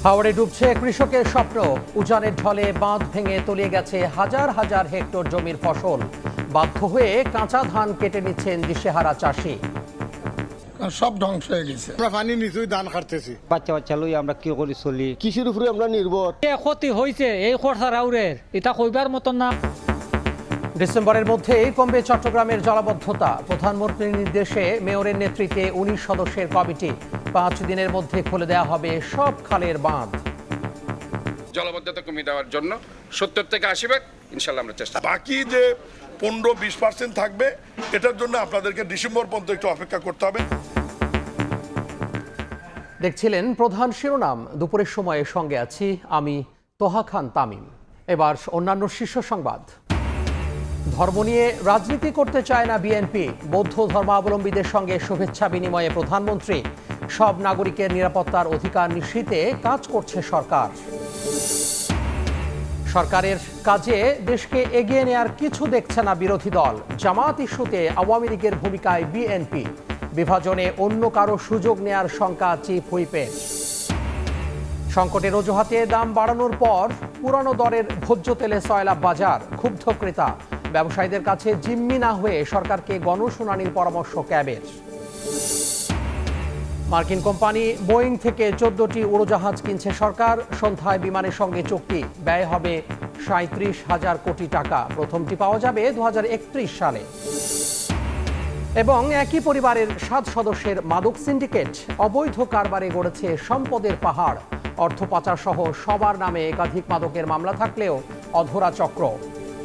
হাওড়ে ডুবছে কৃষকের স্বপ্ন। উজানের ঢলে বাঁধ ভেঙে তলিয়ে গেছে হাজার হাজার হেক্টর জমির ফসল। বাধ্য হয়ে কাঁচা ধান কেটে নিচ্ছেন দিশেহারা চাষি। সব ধ্বংস হয়ে গেছে। আমরা পানি নিচুই ধান কাটতেছি। বাচ্চা বাচ্চা লই আমরা কি করে চলি? কৃষির উপরে আমরা নির্ভর। ক্ষতি হয়েছে এই খরচা রাউরের, এটা কইবার মতন না। ডিসেম্বরের মধ্যেই কমবে চট্টগ্রামের জলাবদ্ধতা। প্রধানমন্ত্রীর নির্দেশে মেয়রের নেতৃত্বে 19 সদস্যের কমিটি। 5 দিনের মধ্যে খুলে দেওয়া হবে সব খালের বাঁধ। জলাবদ্ধতা কমিয়ে দেওয়ার জন্য 70 থেকে 80 ভাগ ইনশাল্লাহ আমরা চেষ্টা। বাকি যে 15-20% থাকবে, এটার জন্য আপনাদেরকে ডিসেম্বর পর্যন্ত একটু অপেক্ষা করতে হবে। দেখছিলেন প্রধান শিরোনাম। দুপুরের সময়ে সঙ্গে আছি আমি তোহা খান তামিম। এবার অন্যান্য শীর্ষ সংবাদ। ধর্ম নিয়ে রাজনীতি করতে চায় না বিএনপি। বৌদ্ধ ধর্মাবলম্বীদের সঙ্গে শুভেচ্ছা বিনিময়ে প্রধানমন্ত্রী। সব নাগরিকের নিরাপত্তার অধিকার নিশ্চিতে কাজ করছে সরকার। সরকারের কাজে দেশকে এগিয়ে নেয়ার কিছু দেখছে না বিরোধী দল। জামাত ইস্যুতে আওয়ামী লীগের ভূমিকায় বিএনপি। বিভাজনে অন্য কারো সুযোগ নেয়ার শঙ্কা চিফ হুইপের। সংকটের অজুহাতে দাম বাড়ানোর পর পুরানো দরের ভোজ্য তেলে সয়লাব বাজার। ক্ষুব্ধ ক্রেতা। ব্যবসায়ীদের কাছে জিম্মি না হয়ে সরকারকে গণশুনানির পরামর্শ ক্যাবের। মার্কিন কোম্পানি বোয়িং থেকে 14টি উড়োজাহাজ কিনছে সরকার। সন্ধ্যায় বিমানের সঙ্গে চুক্তি। ব্যয় হবে 37,000 কোটি টাকা। প্রথমটি পাওয়া যাবে 2031 সালে। এবং একই পরিবারের 7 সদস্যের মাদক সিন্ডিকেট। অবৈধ কারবারে গড়েছে সম্পদের পাহাড়। অর্থ পাচার সহ সবার নামে একাধিক মাদকের মামলা থাকলেও অধরা চক্র।